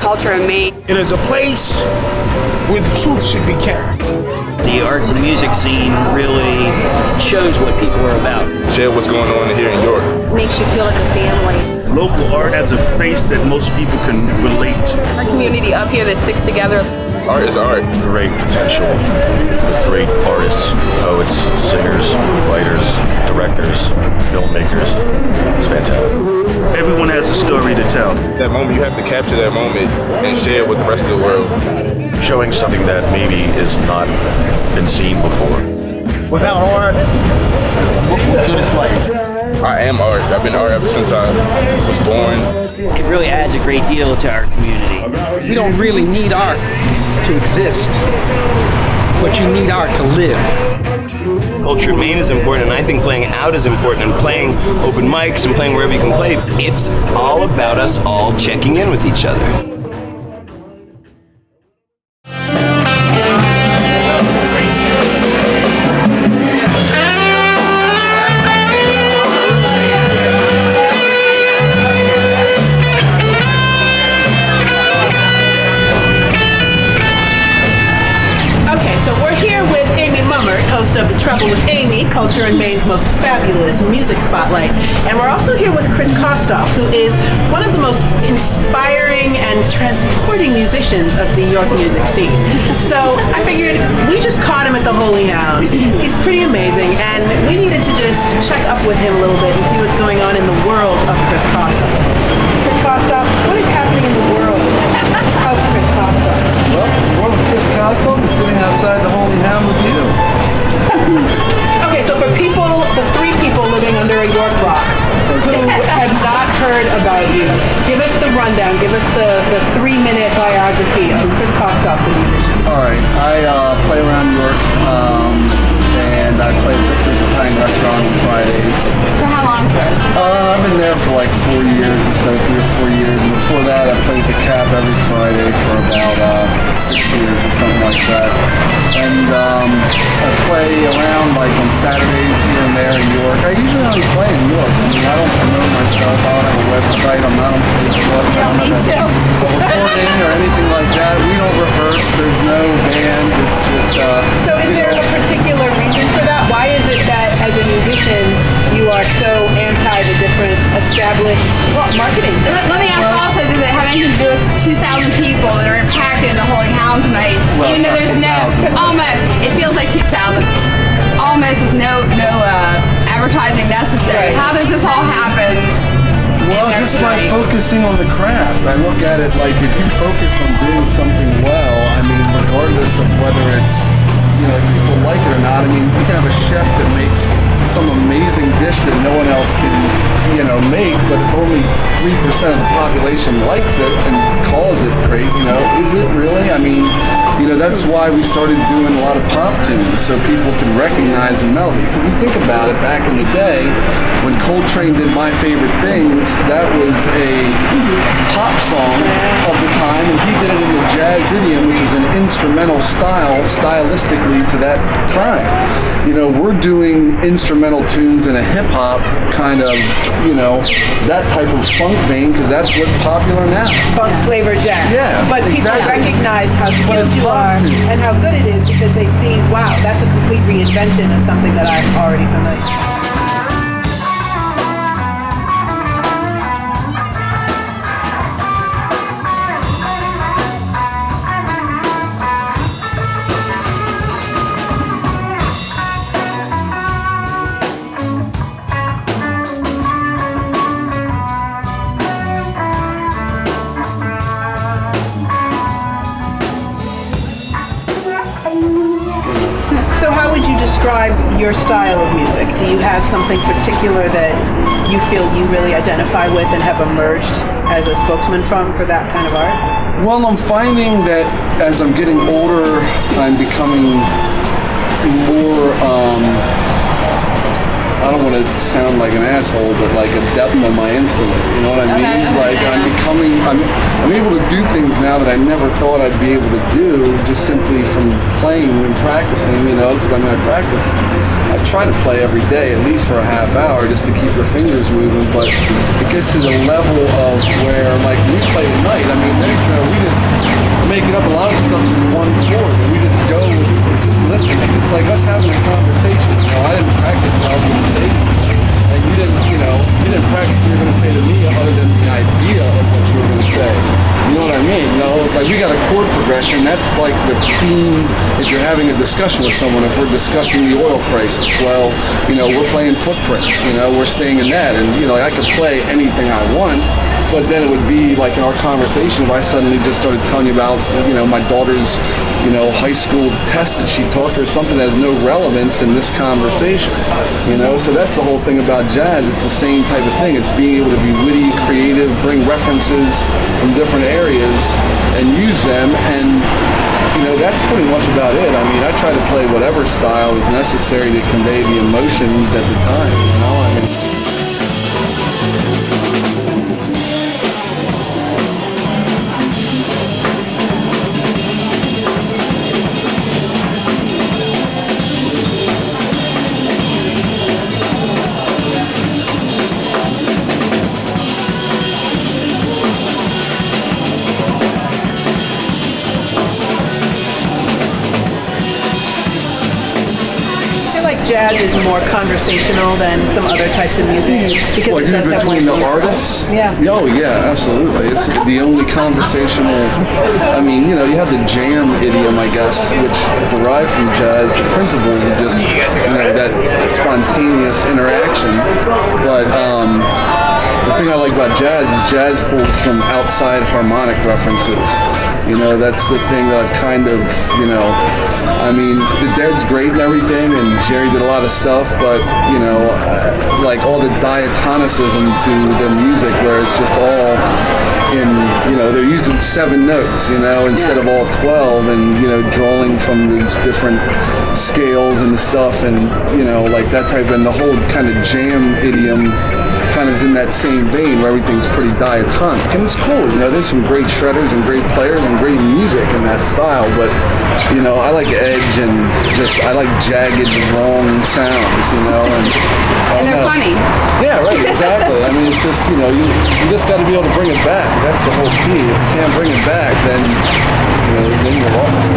Culture in Maine. It is a place where the truth should be carried. The arts and music scene really shows what people are about. Share what's going on here in York. Makes you feel like a family. Local art has a face that most people can relate to. Our community up here that sticks together. Art is art. Great potential. Great artists, poets, singers, writers, directors, filmmakers. It's fantastic. Everyone has a story to tell. That moment, you have to capture that moment and share it with the rest of the world. Showing something that maybe is not been seen before. Without art, what good is life? I am art. I've been art ever since I was born. It really adds a great deal to our community. We don't really need art to exist, but you need art to live. Culture in Maine is important, and I think playing out is important, and playing open mics and playing wherever you can play. It's all about us all checking in with each other. Of The Trouble with Amy, Culture in Maine's most fabulous music spotlight. And we're also here with Chris Kostoff, who is one of the most inspiring and transporting musicians of the York music scene. So I figured we just caught him at the Holy Hound. He's pretty amazing, and we needed to just check up with him a little bit and see what's going on in the world of Chris Kostoff. Chris Kostoff, what is happening in the world of Chris Kostoff? Well, the world of Chris Kostoff is sitting outside the Holy Hound with you. Okay, so for the three people living under a York rock who have not heard about you, give us the rundown, give us the 3-minute biography of Chris Kostoff, the musician. All right, I play around York, and I play at Victor's Italian Restaurant on Fridays. For how long, Chris? I've been there for like 4 years or so, 3 or 4 years, and before that I played the Cap every Friday for about 6 years or something like that. And I play around like on Saturdays here and there in York. I usually only play in York. I mean, I don't promote myself. I don't have a website. I'm not on Facebook. Yeah, me too. Recording or anything like that. We don't rehearse. There's no band. It's just. So is there a particular reason for that? Why is it that as a musician you are so anti the different established marketing? Let me ask also, does it have anything to do with 2,000 people that are impacted in the Holy Hound tonight? Well, even though there's almost, it feels like 2,000. Almost with no advertising necessary. Right. How does this all happen? Well, just by focusing on the craft. I look at it like if you focus on doing something well, I mean, regardless of whether it's, people like it or not, I mean, you can have a chef that makes some amazing dish that no one else can, make, but if only 3% of the population likes it and calls it great, is it really? I mean, that's why we started doing a lot of pop tunes, so people can recognize the melody. Because you think about it, back in the day, when Coltrane did My Favorite Things, that was a pop song of the time, and he did it in the jazz idiom, which was an instrumental style, stylistically, to that time. We're doing instrumental tunes in a hip-hop kind of, that type of funk vein, because that's what's popular now. Funk flavor jazz. Yeah, but people recognize how skilled you are and how good it is because they see, wow, that's a complete reinvention of something that I'm already familiar with. So how would you describe your style of music? Do you have something particular that you feel you really identify with and have emerged as a spokesman for that kind of art? Well, I'm finding that as I'm getting older, I'm becoming more, I don't want to sound like an asshole, but like adept on my instrument. You know what I mean? Okay, Like yeah. I'm able to do things now that I never thought I'd be able to do just simply from playing and practicing, you know, because I practice. I try to play every day, at least for a half hour, just to keep your fingers moving, but it gets to the level of where, like, we play at night, I mean, we just make it up, a lot of the stuff's just one chord, and we just go, it's just listening. It's like us having a conversation. You know, I didn't practice what I was going to say, and you didn't practice what you were going to say to me other than the idea of what you were going to say. You know what I mean? No, like we got a chord progression. That's like the theme. If you're having a discussion with someone, if we're discussing the oil crisis, well, you know, we're playing footprints. You know, we're staying in that, and you know, I could play anything I want. But then it would be like in our conversation if I suddenly just started telling you about, you know, my daughter's, you know, high school test that she took or something that has no relevance in this conversation, you know? So that's the whole thing about jazz. It's the same type of thing. It's being able to be witty, creative, bring references from different areas and use them. And, you know, that's pretty much about it. I mean, I try to play whatever style is necessary to convey the emotion at the time, you know? I mean, jazz is more conversational than some other types of music because Well, it does have more between the artists? Yeah. Oh, yeah, absolutely. It's the only conversational. I mean, you know, you have the jam idiom, I guess, which derived from jazz. The principles of just, you know, that spontaneous interaction. But the thing I like about jazz is jazz pulls from outside harmonic references. You know, that's the thing that I've kind of, you know, I mean, the Dead's great and everything, and Jerry did a lot of stuff, but, you know, like all the diatonicism to the music where it's just all in, you know, they're using 7 notes, you know, instead of all 12, and, you know, drawing from these different scales and stuff, and, you know, like that type, and the whole kind of jam idiom kind of is in that same vein where everything's pretty diatonic, and it's cool. You know, there's some great shredders and great players and great music in that style, but you know, I like edge and just I like jagged, wrong sounds. You know, And they're funny. Yeah, right. Exactly. I mean, it's just you know, you just got to be able to bring it back. That's the whole key. If you can't bring it back, then you know, then you're lost.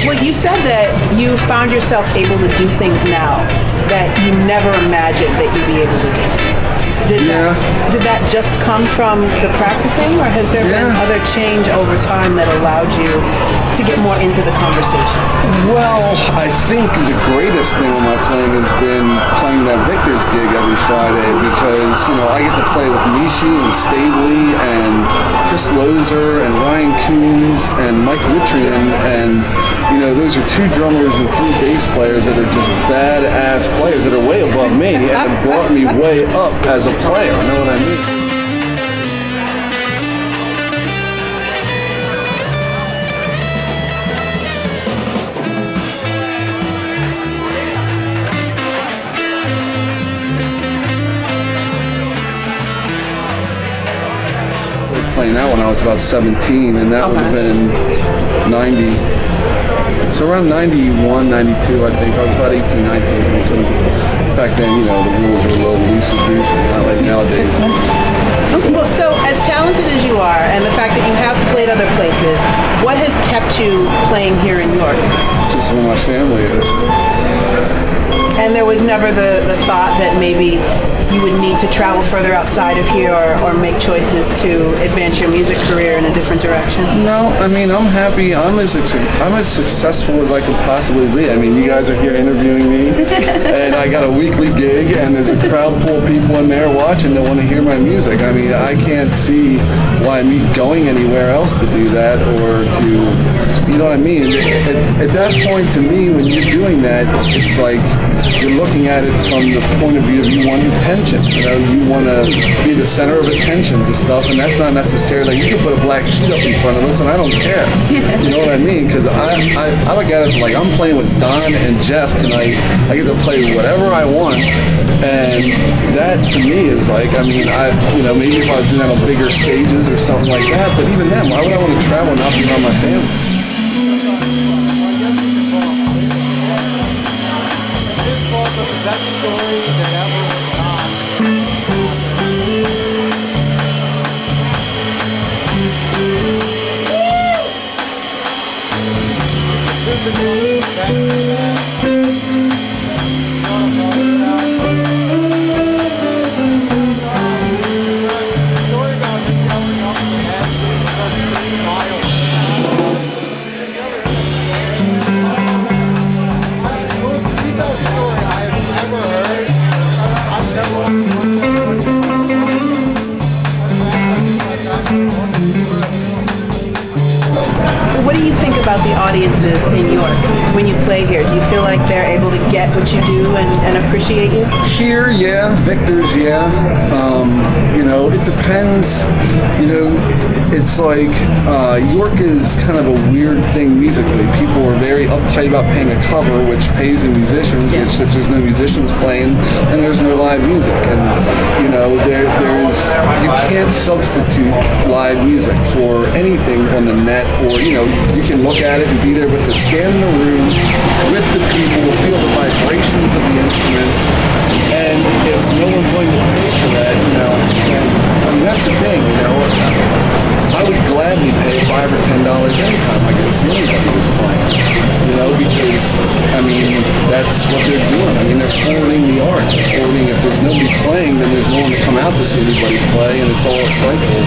Well, you said that you found yourself able to do things now that you never imagined that you'd be able to do. Did that just come from the practicing, or has there been other change over time that allowed you to get more into the conversation? Well, I think the greatest thing on my playing has been playing that Victor's gig every Friday because, you know, I get to play with Nishi and Stabley and Chris Lozer and Ryan Coons and Mike Witrian, and, you know, those are 2 drummers and 3 bass players that are just badass players that are way above me and have brought me way up as a player, you know what I mean? Playing that when I was about 17, and that would have been in 90. So around 91, 92, I think. I was about 18, 19. Back then, you know, the rules were a little loosey-goosey, not like nowadays. Well, so as talented as you are, and the fact that you have played other places, what has kept you playing here in York? Just where my family is. And there was never the thought that maybe you would need to travel further outside of here or make choices to advance your music career in a different direction? No, I mean, I'm happy. I'm as successful as I could possibly be. I mean, you guys are here interviewing me, and I got a weekly gig, and there's a crowd full of people in there watching that want to hear my music. I mean, I can't see why me going anywhere else to do that or to, you know what I mean? At that point, to me, when you're doing doing that, it's like you're looking at it from the point of view of you want attention. You know, you want to be the center of attention to stuff, and that's not necessarily, you can put a black sheet up in front of us and I don't care. You know what I mean? Because I look at it like I'm playing with Don and Jeff tonight. I get to play whatever I want. And that to me is like, I mean, maybe if I was doing that on bigger stages or something like that, but even then, why would I want to travel and not be around my family? About the audiences in York when you play here? Do you feel like they're able to get what you do and appreciate you? Here, yeah. Victor's, yeah. It depends. It's like York is kind of a weird thing musically. People are very uptight about paying a cover, which pays the musicians, which if there's no musicians playing, then there's no live music. And, there's you can't substitute live music for anything on the net, or, you can look at it and be there, but to stand in the room with the people, feel the vibrations of the instruments, and if no one's going to pay for that, that's the thing, I would gladly pay $5 or $10 anytime I get to see anybody that's playing, because, that's what they're doing. They're forwarding the art. They're forwarding, if there's nobody playing, then there's no one to come out to see anybody play, and it's all a cycle.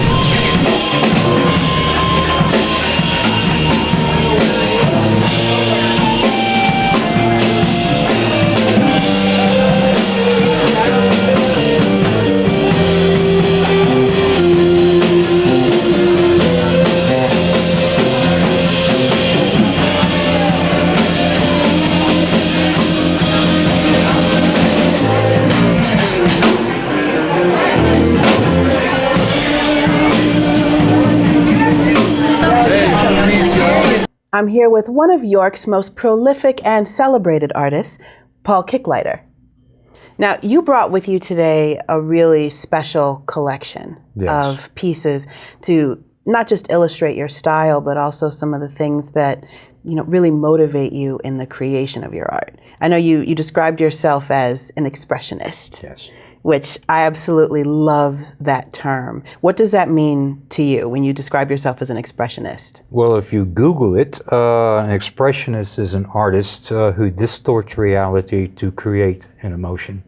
I'm here with one of York's most prolific and celebrated artists, Paul Kicklighter. Now, you brought with you today a really special collection of pieces to not just illustrate your style, but also some of the things that really motivate you in the creation of your art. I know you described yourself as an expressionist. Yes. Which I absolutely love that term. What does that mean to you when you describe yourself as an expressionist? Well, if you Google it, an expressionist is an artist who distorts reality to create an emotion.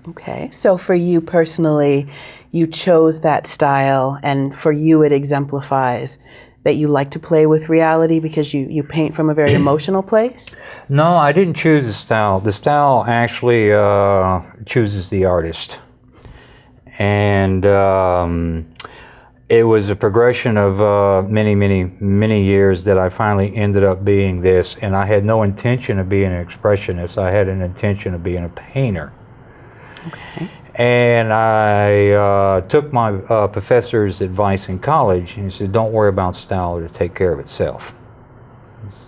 Okay, so for you personally, you chose that style, and for you it exemplifies that you like to play with reality because you paint from a very emotional place? No, I didn't choose the style. The style actually chooses the artist. And it was a progression of many years that I finally ended up being this. And I had no intention of being an expressionist. I had an intention of being a painter. Okay. And I took my professor's advice in college, and he said, don't worry about style, it'll take care of itself.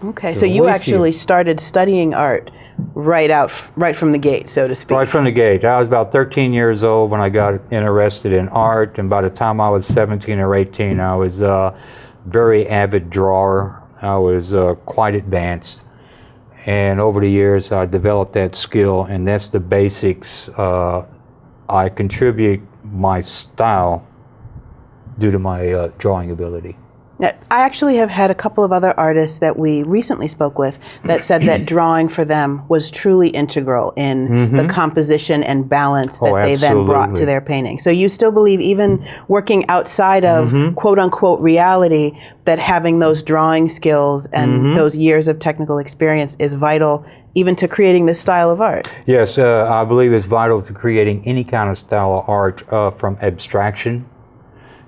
Okay, so you actually started studying art right from the gate, so to speak. Right from the gate. I was about 13 years old when I got interested in art, and by the time I was 17 or 18, I was a very avid drawer. I was quite advanced. And over the years, I developed that skill, and that's the basics. I contribute my style due to my drawing ability. Now, I actually have had a couple of other artists that we recently spoke with that said that drawing for them was truly integral in the composition and balance that they then brought to their painting. So you still believe, even working outside of quote-unquote reality, that having those drawing skills and those years of technical experience is vital even to creating this style of art? Yes, I believe it's vital to creating any kind of style of art, from abstraction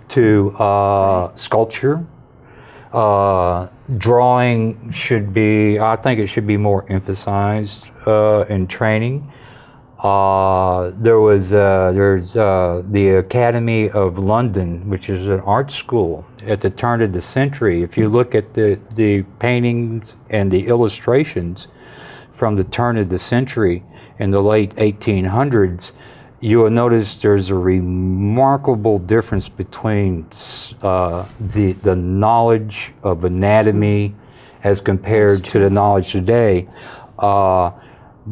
to sculpture, Drawing should be, I think it should be more emphasized in training. There's the Academy of London, which is an art school at the turn of the century. If you look at the paintings and the illustrations from the turn of the century in the late 1800s, you will notice there's a remarkable difference between the knowledge of anatomy as compared to the knowledge today.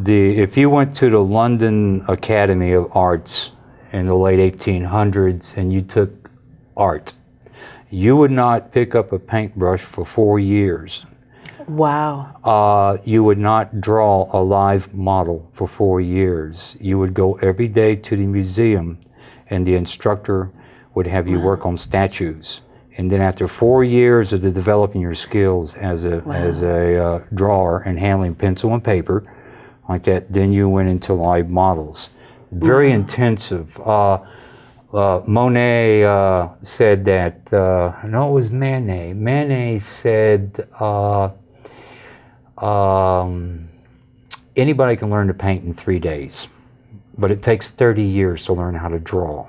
If you went to the London Academy of Arts in the late 1800s and you took art, you would not pick up a paintbrush for 4 years. Wow. You would not draw a live model for 4 years. You would go every day to the museum and the instructor would have you work on statues. And then after 4 years of developing your skills as a drawer and handling pencil and paper, like that, then you went into live models. Very intensive. Monet said that, no, it was Manet. Manet said, anybody can learn to paint in 3 days, but it takes 30 years to learn how to draw.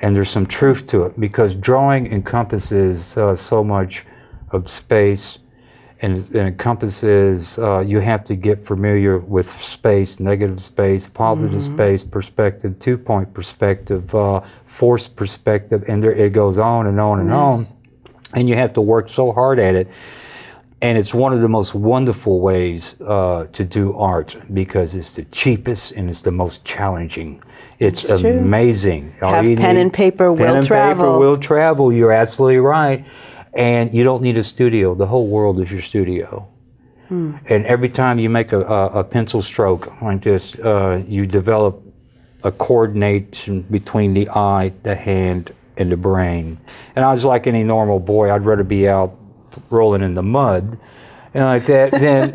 And there's some truth to it, because drawing encompasses so much of space, and it encompasses, you have to get familiar with space, negative space, positive space, perspective, two-point perspective, force perspective, and there it goes on and on and on. And you have to work so hard at it. And it's one of the most wonderful ways to do art, because it's the cheapest and it's the most challenging. It's amazing. Have pen and paper, will travel. Pen and paper will travel, you're absolutely right. And you don't need a studio. The whole world is your studio. And every time you make a pencil stroke like this, you develop a coordination between the eye, the hand, and the brain. And I was like any normal boy, I'd rather be out rolling in the mud and like that than,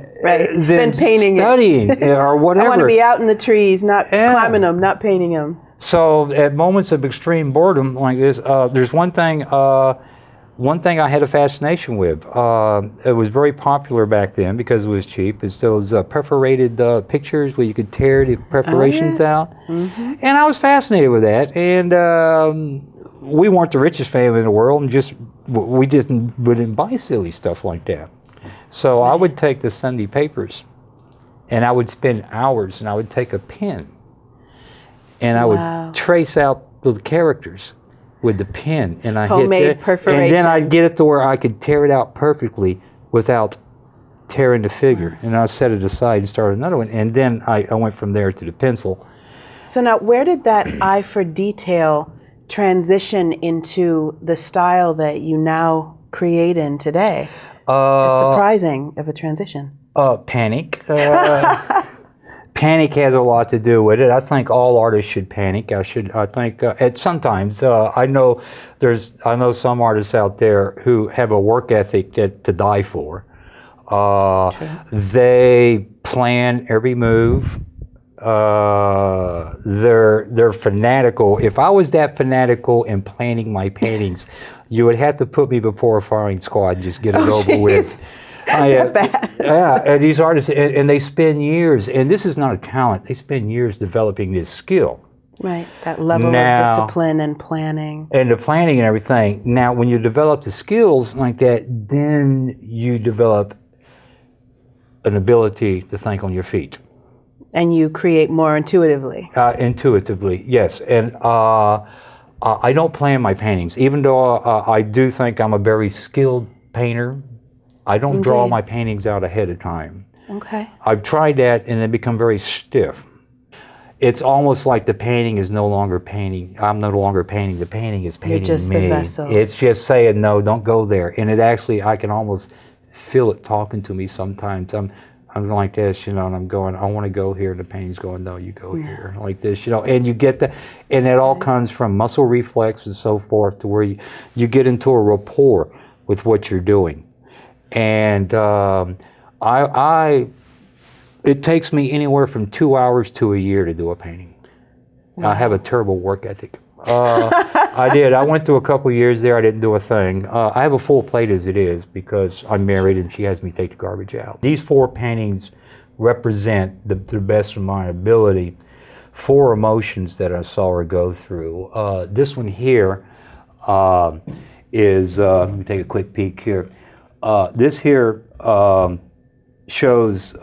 than painting studying or whatever. I want to be out in the trees, not climbing them, not painting them. So at moments of extreme boredom like this, there's one thing I had a fascination with. It was very popular back then because it was cheap. It's those perforated pictures where you could tear the perforations out. And I was fascinated with that. And we weren't the richest family in the world, and we wouldn't buy silly stuff like that. So I would take the Sunday papers, and I would spend hours, and I would take a pen, and I would trace out the characters with the pen, and I homemade perforation. And then I'd get it to where I could tear it out perfectly without tearing the figure. And I set it aside and started another one, and then I went from there to the pencil. So now, where did that eye for detail transition into the style that you now create in today? It's surprising of a transition. Panic. Panic has a lot to do with it. I think all artists should panic. I think sometimes I know some artists out there who have a work ethic to die for. They plan every move. They're fanatical. If I was that fanatical in planning my paintings, you would have to put me before a firing squad and just get it over with. And these artists, and they spend years, and this is not a talent, they spend years developing this skill. Right, that level of discipline and planning. And the planning and everything. Now, when you develop the skills like that, then you develop an ability to think on your feet. And you create more intuitively. Intuitively, yes. And I don't plan my paintings, even though I do think I'm a very skilled painter. I don't draw my paintings out ahead of time. Okay. I've tried that, and they become very stiff. It's almost like the painting is no longer painting. I'm no longer painting. The painting is painting me. You're just the vessel. It's just saying, no, don't go there. And it actually, I can almost feel it talking to me sometimes. I'm like this, and I'm going, I want to go here, and the painting's going, no, you go here, like this, and you get that, and it all comes from muscle reflex and so forth, to where you get into a rapport with what you're doing. And it takes me anywhere from 2 hours to a year to do a painting. I have a terrible work ethic. I did. I went through a couple years there. I didn't do a thing. I have a full plate as it is because I'm married and she has me take the garbage out. These 4 paintings represent the best of my ability 4 emotions that I saw her go through. This one here is, let me take a quick peek here. This here shows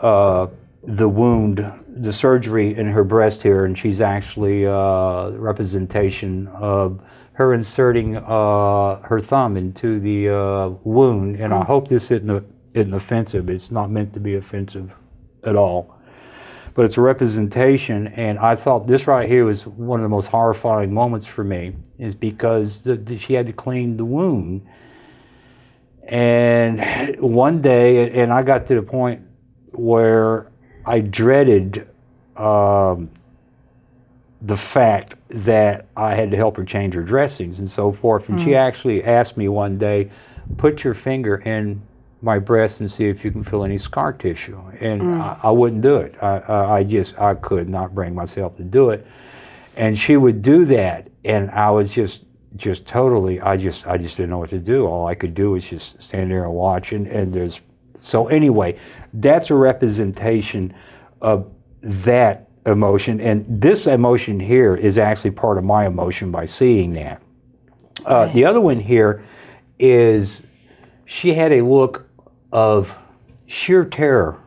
the wound, the surgery in her breast here, and she's actually representation of her inserting her thumb into the wound. And I hope this isn't offensive. It's not meant to be offensive at all. But it's a representation, and I thought this right here was one of the most horrifying moments for me, is because she had to clean the wound. And one day, and I got to the point where I dreaded the fact that I had to help her change her dressings and so forth. And she actually asked me one day, put your finger in my breast and see if you can feel any scar tissue. And I wouldn't do it. I could not bring myself to do it. And she would do that, and I was just totally, I just didn't know what to do. All I could do was just stand there and watch. So anyway, that's a representation of that emotion. And this emotion here is actually part of my emotion by seeing that. The other one here is she had a look of sheer terror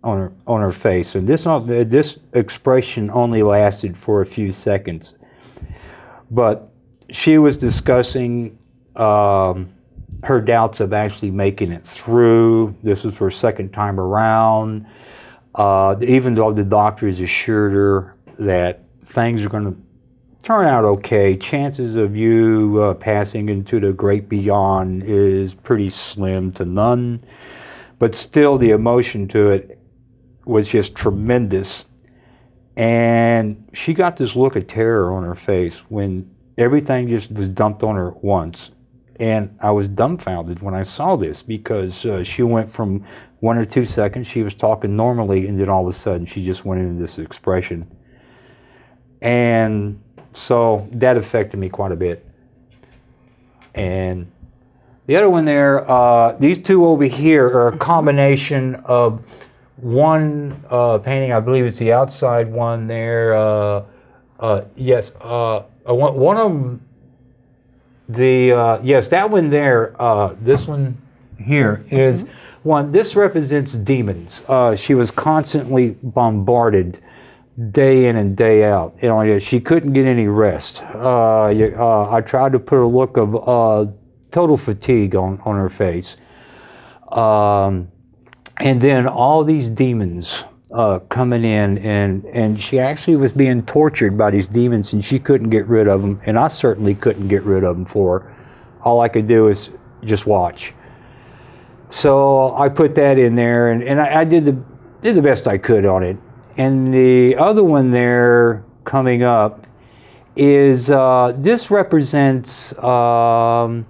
on her face. And this expression only lasted for a few seconds. But she was discussing her doubts of actually making it through. This was her second time around. Even though the doctors assured her that things are going to turn out okay, chances of you passing into the great beyond is pretty slim to none. But still, the emotion to it was just tremendous. And she got this look of terror on her face when everything just was dumped on her at once. And I was dumbfounded when I saw this, because she went from 1 or 2 seconds, she was talking normally, and then all of a sudden she just went into this expression. And so that affected me quite a bit. And the other one there, these 2 over here are a combination of one painting, I believe it's the outside one there. Yes, one of them, yes, that one there, this one here is one, this represents demons. She was constantly bombarded day in and day out. You know, she couldn't get any rest. I tried to put a look of total fatigue on her face. And then all these demons coming in, and she actually was being tortured by these demons, and she couldn't get rid of them, and I certainly couldn't get rid of them for her. All I could do is just watch. So I put that in there, and I did the best I could on it. And the other one there coming up is, this represents the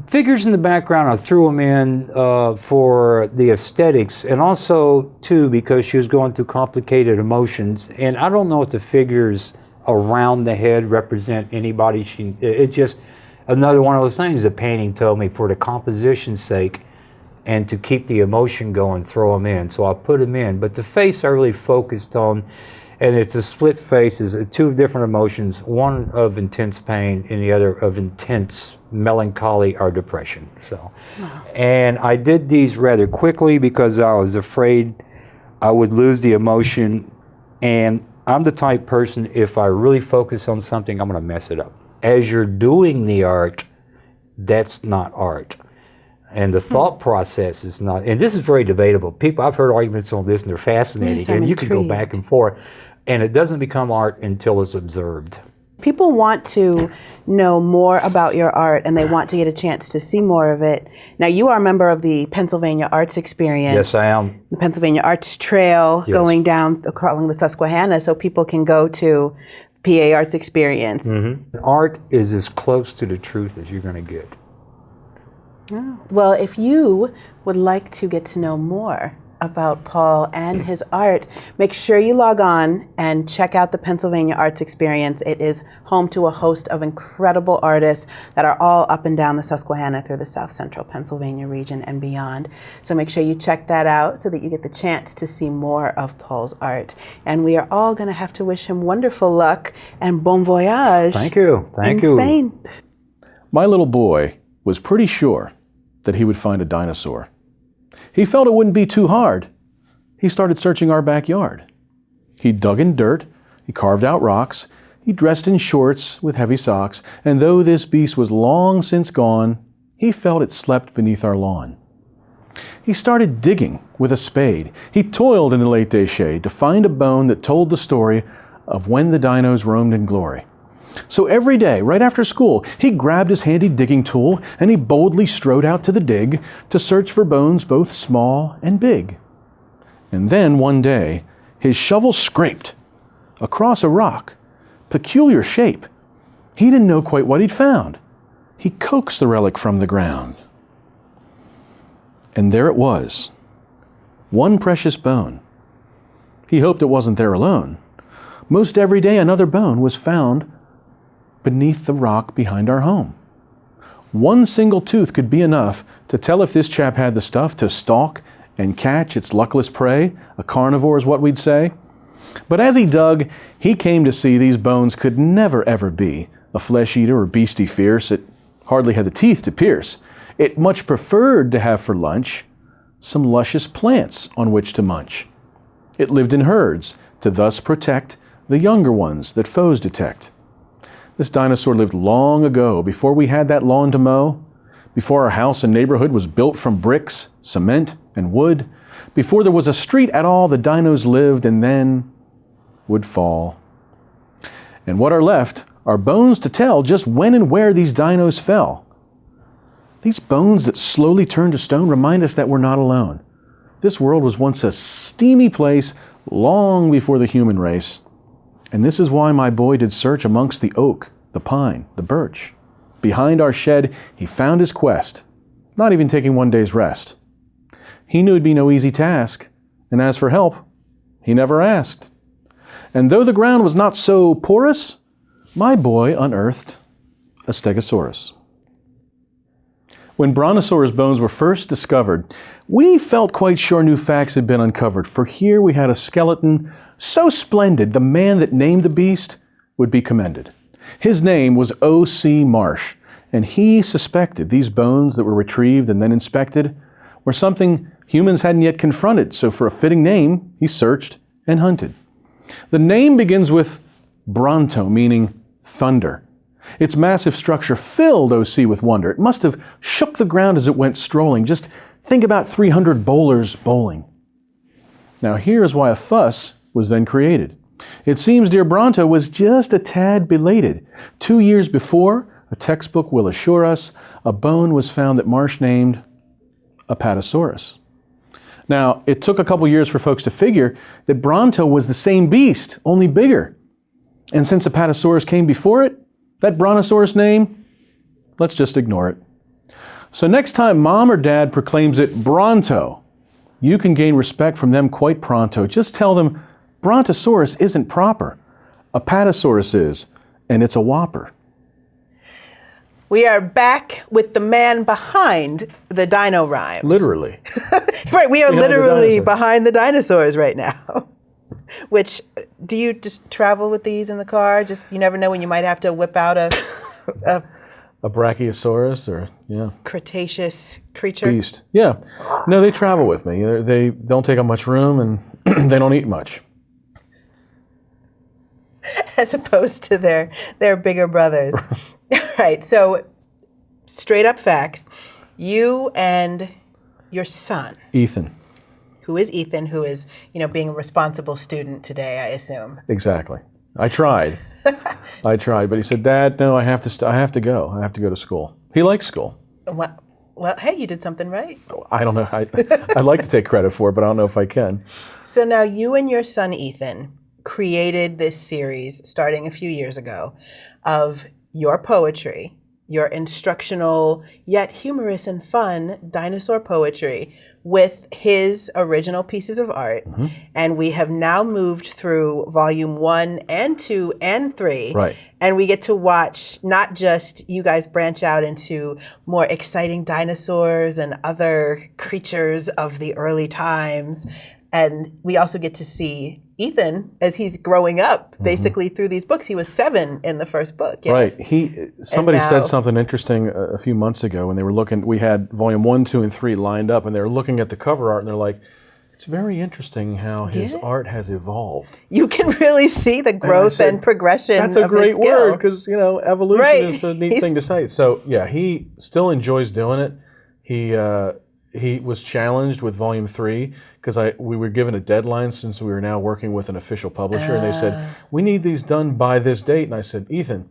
figures in the background. I threw them in for the aesthetics, and also too because she was going through complicated emotions. And I don't know if the figures around the head represent anybody. It's just another one of those things the painting told me, for the composition's sake and to keep the emotion going, throw them in. So I put them in. But the face I really focused on, and it's a split face, is 2 different emotions, one of intense pain and the other of intense melancholy or depression. So, and I did these rather quickly because I was afraid I would lose the emotion. And I'm the type person, if I really focus on something, I'm going to mess it up. As you're doing the art, that's not art. And the thought process is not, and this is very debatable. I've heard arguments on this, and they're fascinating. Yes, and you can go back and forth. And it doesn't become art until it's observed. People want to know more about your art, and they want to get a chance to see more of it. Now, you are a member of the Pennsylvania Arts Experience. Yes, I am. The Pennsylvania Arts Trail, going down along the Susquehanna, so people can go to PA Arts Experience. Art is as close to the truth as you're going to get. Well, if you would like to get to know more about Paul and his art, make sure you log on and check out the Pennsylvania Arts Experience. It is home to a host of incredible artists that are all up and down the Susquehanna through the South Central Pennsylvania region and beyond. So make sure you check that out so that you get the chance to see more of Paul's art. And we are all going to have to wish him wonderful luck and bon voyage. Thank you. Thank in you. Spain. My little boy was pretty sure that he would find a dinosaur. He felt it wouldn't be too hard. He started searching our backyard. He dug in dirt, he carved out rocks, he dressed in shorts with heavy socks, and though this beast was long since gone, he felt it slept beneath our lawn. He started digging with a spade. He toiled in the late day shade to find a bone that told the story of when the dinos roamed in glory. So every day, right after school, he grabbed his handy digging tool and he boldly strode out to the dig to search for bones both small and big. And then one day, his shovel scraped across a rock, peculiar shape. He didn't know quite what he'd found. He coaxed the relic from the ground. And there it was, one precious bone. He hoped it wasn't there alone. Most every day another bone was found beneath the rock behind our home. One single tooth could be enough to tell if this chap had the stuff to stalk and catch its luckless prey. A carnivore is what we'd say. But as he dug, he came to see these bones could never ever be a flesh eater or beastie fierce. It hardly had the teeth to pierce. It much preferred to have for lunch some luscious plants on which to munch. It lived in herds to thus protect the younger ones that foes detect. This dinosaur lived long ago, before we had that lawn to mow, before our house and neighborhood was built from bricks, cement, and wood, before there was a street at all, the dinos lived and then would fall. And what are left are bones to tell just when and where these dinos fell. These bones that slowly turn to stone remind us that we're not alone. This world was once a steamy place long before the human race. And this is why my boy did search amongst the oak, the pine, the birch. Behind our shed, he found his quest, not even taking one day's rest. He knew it'd be no easy task, and as for help, he never asked. And though the ground was not so porous, my boy unearthed a Stegosaurus. When Brontosaurus bones were first discovered, we felt quite sure new facts had been uncovered, for here we had a skeleton so splendid, the man that named the beast would be commended. His name was O.C. Marsh, and he suspected these bones that were retrieved and then inspected were something humans hadn't yet confronted, so for a fitting name, he searched and hunted. The name begins with Bronto, meaning thunder. Its massive structure filled O.C. with wonder. It must have shook the ground as it went strolling. Just think about 300 bowlers bowling. Now here is why a fuss was then created. It seems dear Bronto was just a tad belated. 2 years before, a textbook will assure us, a bone was found that Marsh named Apatosaurus. Now, it took a couple years for folks to figure that Bronto was the same beast, only bigger. And since Apatosaurus came before it, that Brontosaurus name, let's just ignore it. So next time Mom or Dad proclaims it Bronto, you can gain respect from them quite pronto. Just tell them Brontosaurus isn't proper. Apatosaurus is, and it's a whopper. We are back with the man behind the dino rhymes. Literally. Right, we are Behind the literally dinosaurs. behind the dinosaurs right now. Which, do you just travel with these in the car? Just, you never know when you might have to whip out a A Brachiosaurus or, yeah. Cretaceous creature? Beast. Yeah. No, they travel with me. They don't take up much room and they don't eat much. As opposed to their bigger brothers. Right, so straight up facts. You and your son. Ethan. Who is Ethan, who is, being a responsible student today, I assume. Exactly. I tried. But he said, Dad, no, I have to go. I have to go to school. He likes school. Well, hey, you did something right. I don't know. I'd like to take credit for it, but I don't know if I can. So now you and your son, Ethan, created this series starting a few years ago of your poetry, your instructional yet humorous and fun dinosaur poetry with his original pieces of art, and we have now moved through volume 1 and 2 and 3. Right. And we get to watch not just you guys branch out into more exciting dinosaurs and other creatures of the early times, and we also get to see Ethan as he's growing up, basically through these books. He was 7 in the first book. Yes. Right. Somebody now- said something interesting a few months ago when they were looking. We had volume 1, 2, and 3 lined up, and they were looking at the cover art, and they're like, "It's very interesting how his art has evolved." You can really see the growth said, and progression. That's a of his great skill. word because evolution Right. is a neat thing to say. So yeah, he still enjoys doing it. He was challenged with volume 3 because we were given a deadline since we were now working with an official publisher, and they said we need these done by this date. And I said, Ethan,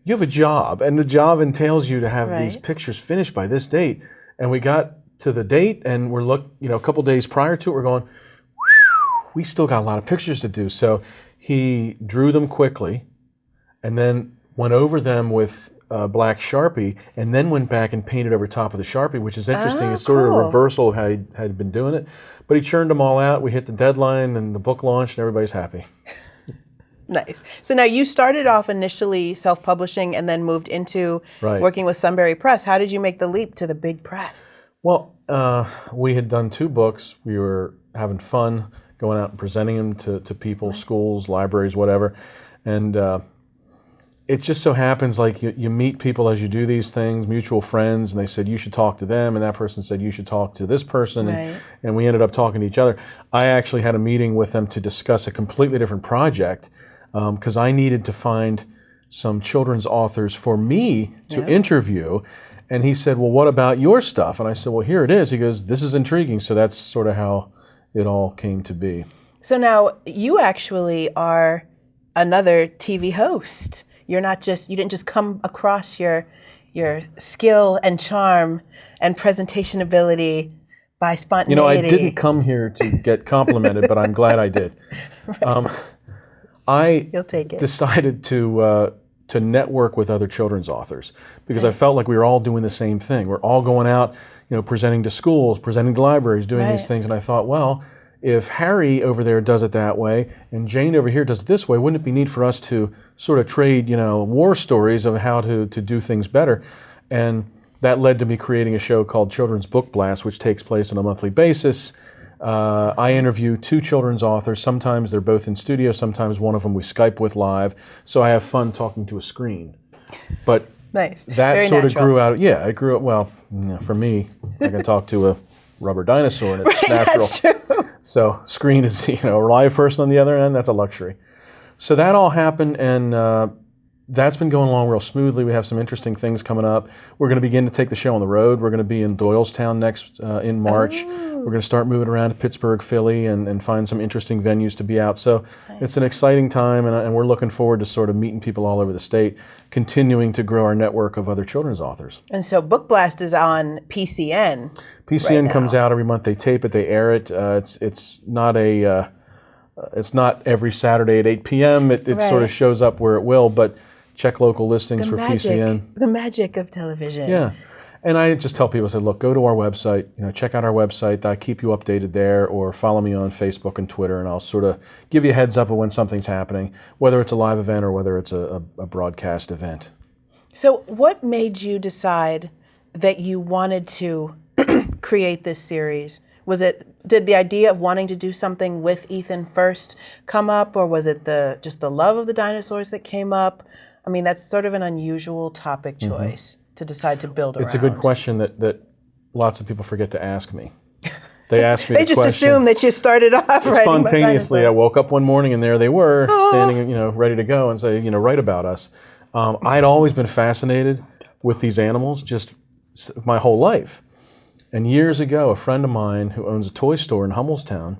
you have a job, and the job entails you to have these pictures finished by this date. And we got to the date, and we're a couple days prior to it, we're going, we still got a lot of pictures to do. So he drew them quickly, and then went over them with black Sharpie, and then went back and painted over top of the Sharpie, which is interesting. It's sort of a reversal of how he had been doing it. But he churned them all out. We hit the deadline, and the book launched, and everybody's happy. Nice. So now you started off initially self-publishing and then moved into working with Sunbury Press. How did you make the leap to the big press? Well, we had done 2 books. We were having fun going out and presenting them to people, schools, libraries, whatever. And it just so happens like you meet people as you do these things, mutual friends, and they said, you should talk to them, and that person said, you should talk to this person, and we ended up talking to each other. I actually had a meeting with them to discuss a completely different project because I needed to find some children's authors for me to interview, and he said, well, what about your stuff? And I said, well, here it is. He goes, this is intriguing. So that's sort of how it all came to be. So now you actually are another TV host. You didn't just come across your skill and charm and presentation ability by spontaneity. I didn't come here to get complimented, but I'm glad I did. You'll take it. Decided to network with other children's authors because I felt like we were all doing the same thing. We're all going out, presenting to schools, presenting to libraries, doing these things, and I thought, well, if Harry over there does it that way and Jane over here does it this way, wouldn't it be neat for us to sort of trade, war stories of how to do things better? And that led to me creating a show called Children's Book Blast, which takes place on a monthly basis. I interview 2 children's authors. Sometimes they're both in studio. Sometimes one of them we Skype with live. So I have fun talking to a screen. But nice. That Very sort natural. of grew out. Yeah, it grew up. Well, for me, I can talk to a rubber dinosaur and it's natural. That's true. So screen is, a live person on the other end, that's a luxury. So that all happened, and that's been going along real smoothly. We have some interesting things coming up. We're going to begin to take the show on the road. We're going to be in Doylestown next in March. We're going to start moving around to Pittsburgh, Philly, and find some interesting venues to be out. So it's an exciting time, and we're looking forward to sort of meeting people all over the state, continuing to grow our network of other children's authors. And so Book Blast is on PCN. PCN comes out every month. They tape it, they air it. It's not every Saturday at 8 p.m. It sort of shows up where it will, but check local listings for PCN. The magic of television. Yeah. And I just tell people, I said, look, go to our website, check out our website. I keep you updated there, or follow me on Facebook and Twitter, and I'll sort of give you a heads up of when something's happening, whether it's a live event or whether it's a broadcast event. So what made you decide that you wanted to create this series? Did the idea of wanting to do something with Ethan first come up, or was it just the love of the dinosaurs that came up? I mean, that's sort of an unusual topic choice to decide to build around. It's a good question that lots of people forget to ask me. They ask me They just assume that you started off writing about spontaneously. I dinosaurs. woke up one morning and there they were, standing, ready to go and say, write about us. I'd always been fascinated with these animals just my whole life. And years ago, a friend of mine who owns a toy store in Hummelstown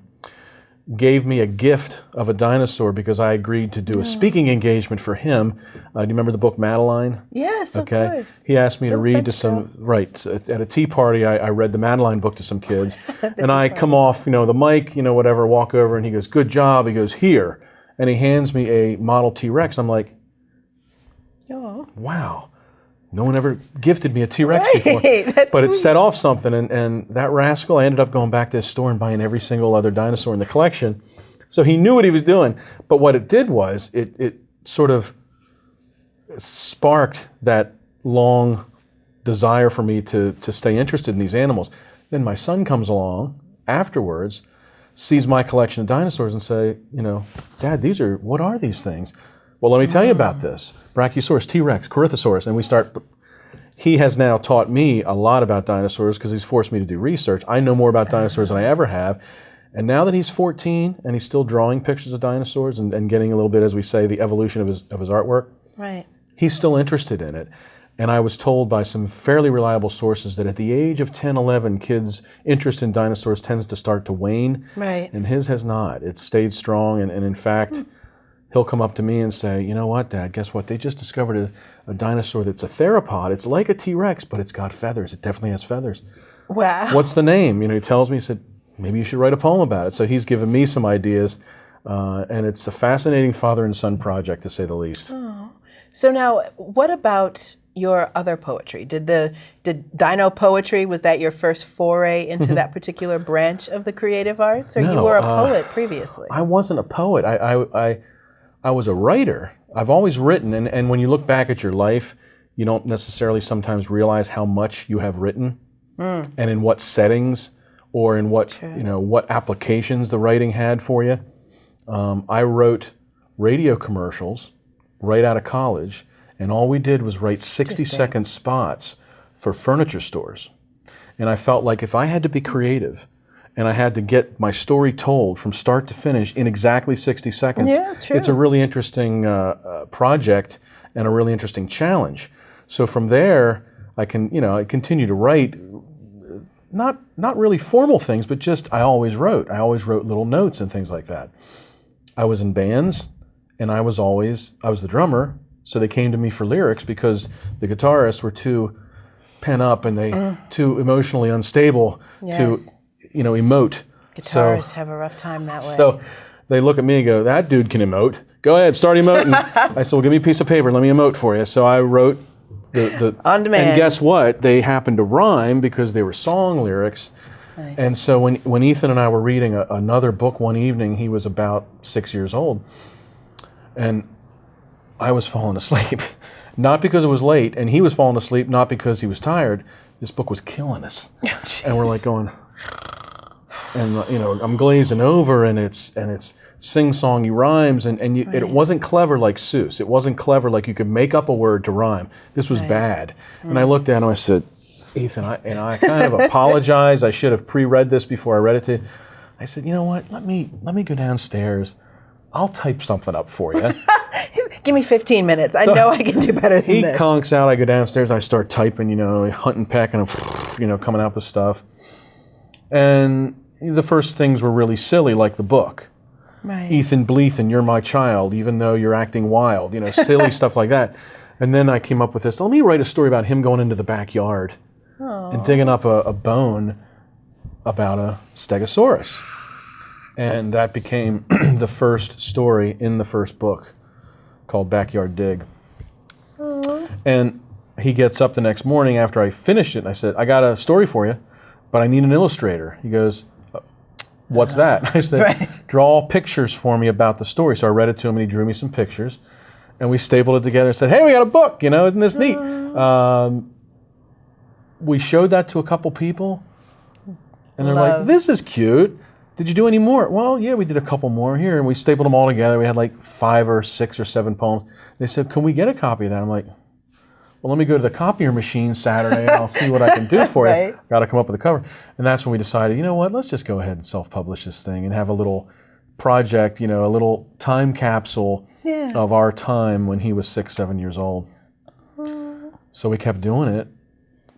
gave me a gift of a dinosaur because I agreed to do a speaking engagement for him. Do you remember the book Madeline? Yes, of course. He asked me to read to some, at a tea party, I read the Madeline book to some kids. And I come off, the mic, whatever, walk over, and he goes, good job. He goes, here. And he hands me a model T-Rex. I'm like, wow. No one ever gifted me a T-Rex before. That's But it sweet. set off something, and that rascal, I ended up going back to his store and buying every single other dinosaur in the collection. So he knew what he was doing. But what it did was, it sort of sparked that long desire for me to stay interested in these animals. Then my son comes along afterwards, sees my collection of dinosaurs and say, you know, Dad, what are these things? Well, let me tell you about this. Brachiosaurus, T-Rex, Corythosaurus, and he has now taught me a lot about dinosaurs because he's forced me to do research. I know more about dinosaurs than I ever have. And now that he's 14 and he's still drawing pictures of dinosaurs and getting a little bit, as we say, the evolution of his artwork, Right. he's still interested in it. And I was told by some fairly reliable sources that at the age of 10, 11, kids' interest in dinosaurs tends to start to wane. Right. And his has not. It's stayed strong. And in fact, he'll come up to me and say, you know what, Dad, guess what? They just discovered a dinosaur that's a theropod. It's like a T-Rex, but it's got feathers. It definitely has feathers. Wow. What's the name? You know, he tells me, he said, maybe you should write a poem about it. So he's given me some ideas. And it's a fascinating father and son project, to say the least. Oh. So now, what about your other poetry? Did dino poetry, was that your first foray into that particular branch of the creative arts, or you No, were a poet previously? I wasn't a poet. I was a writer. I've always written, and when you look back at your life, you don't necessarily sometimes realize how much you have written, and in what settings, or in what what applications the writing had for you. I wrote radio commercials right out of college, and all we did was write 60-second spots for furniture stores. And I felt like if I had to be creative and I had to get my story told from start to finish in exactly 60 seconds, it's a really interesting project and a really interesting challenge. So from there, I continue to write, not really formal things, but just I always wrote. I always wrote little notes and things like that. I was in bands, and I was the drummer, so they came to me for lyrics because the guitarists were too pent up and too emotionally unstable to, emote. Guitarists have a rough time that way. So they look at me and go, that dude can emote. Go ahead, start emoting. I said, well, give me a piece of paper, let me emote for you. So I wrote the on demand. And guess what? They happened to rhyme because they were song lyrics. Nice. And so when Ethan and I were reading another book one evening, he was about 6 years old, and I was falling asleep. Not because it was late, and he was falling asleep, not because he was tired. This book was killing us. And we're like going, and I'm glazing over, and it's sing-songy rhymes, and it wasn't clever like Seuss. It wasn't clever like you could make up a word to rhyme. This was bad. And I looked at him, I said, Ethan, I kind of apologize. I should have pre-read this before I read it to you. I said, you know what? Let me go downstairs. I'll type something up for you. Give me 15 minutes. I know I can do better than this. He conks out. I go downstairs. I start typing, hunting, pecking, and coming out with stuff. And the first things were really silly, like the book. Right. Ethan Bleethan, you're my child, even though you're acting wild. Silly stuff like that. And then I came up with this. Let me write a story about him going into the backyard and digging up a bone about a Stegosaurus. And that became the first story in the first book, called Backyard Dig. Aww. And he gets up the next morning after I finished it, and I said, I got a story for you, but I need an illustrator. He goes, what's that? I said, draw pictures for me about the story. So I read it to him, and he drew me some pictures. And we stapled it together and said, hey, we got a book, isn't this neat? We showed that to a couple people, and they're like, this is cute. Did you do any more? Well, yeah, we did a couple more here, and we stapled them all together. We had like 5 or 6 or 7 poems. They said, can we get a copy of that? I'm like, well, let me go to the copier machine Saturday, and I'll see what I can do for you. Got to come up with a cover. And that's when we decided, you know what, let's just go ahead and self-publish this thing and have a little project, a little time capsule of our time when he was 6, 7 years old. So we kept doing it.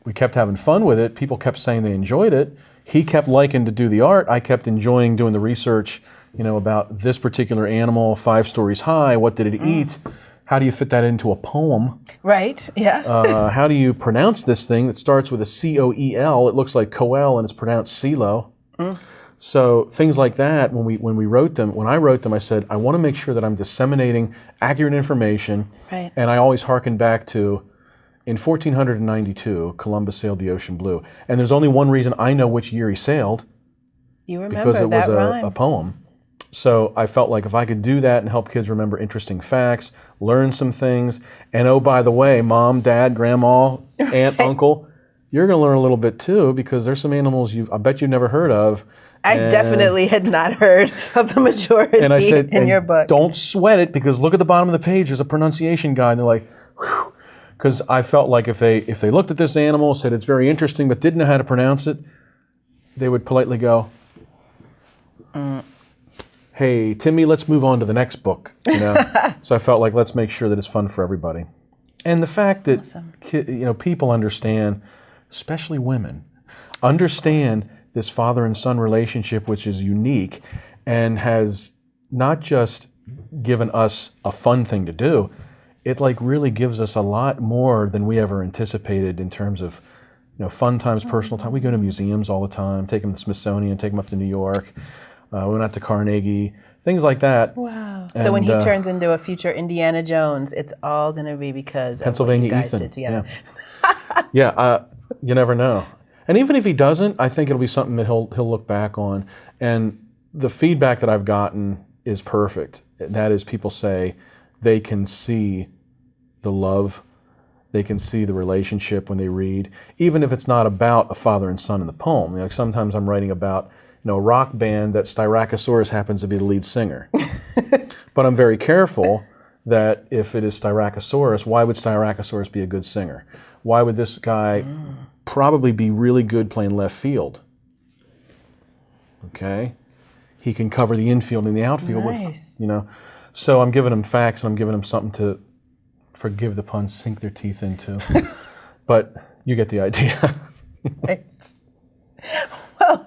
We kept having fun with it. People kept saying they enjoyed it. He kept liking to do the art. I kept enjoying doing the research, about this particular animal, 5 stories high. What did it eat? How do you fit that into a poem? Right, yeah. How do you pronounce this thing that starts with a C-O-E-L? It looks like Coel, and it's pronounced CeeLo. So things like that, when I wrote them, I said, I want to make sure that I'm disseminating accurate information. Right. And I always hearken back to In 1492, Columbus sailed the ocean blue. And there's only one reason I know which year he sailed. You remember because it that was rhyme. a poem. So I felt like if I could do that and help kids remember interesting facts, learn some things, and oh, by the way, mom, dad, grandma, aunt, uncle, you're going to learn a little bit too, because there's some animals I bet you've never heard of. I definitely had not heard of the majority and I said, in your book. Don't sweat it, because look at the bottom of the page, there's a pronunciation guide, and they're like, whew. Because I felt like if they looked at this animal, said it's very interesting, but didn't know how to pronounce it, they would politely go, hey, Timmy, let's move on to the next book. You know? So I felt like let's make sure that it's fun for everybody. And the fact that people understand, especially women, understand this father and son relationship, which is unique and has not just given us a fun thing to do, it like really gives us a lot more than we ever anticipated in terms of fun times, personal time. We go to museums all the time, take them to the Smithsonian, take them up to New York. We went out to Carnegie, things like that. Wow. So when he turns into a future Indiana Jones, it's all going to be because Pennsylvania of what you guys Ethan. did together. Yeah, you never know. And even if he doesn't, I think it'll be something that he'll look back on. And the feedback that I've gotten is perfect. That is, people say they can see the love, they can see the relationship when they read, even if it's not about a father and son in the poem. Sometimes I'm writing about a rock band that Styracosaurus happens to be the lead singer. But I'm very careful that if it is Styracosaurus, why would Styracosaurus be a good singer? Why would this guy probably be really good playing left field? Okay? He can cover the infield and the outfield with. So I'm giving them facts, and I'm giving them something to, forgive the pun, sink their teeth into. But you get the idea. Right. Well,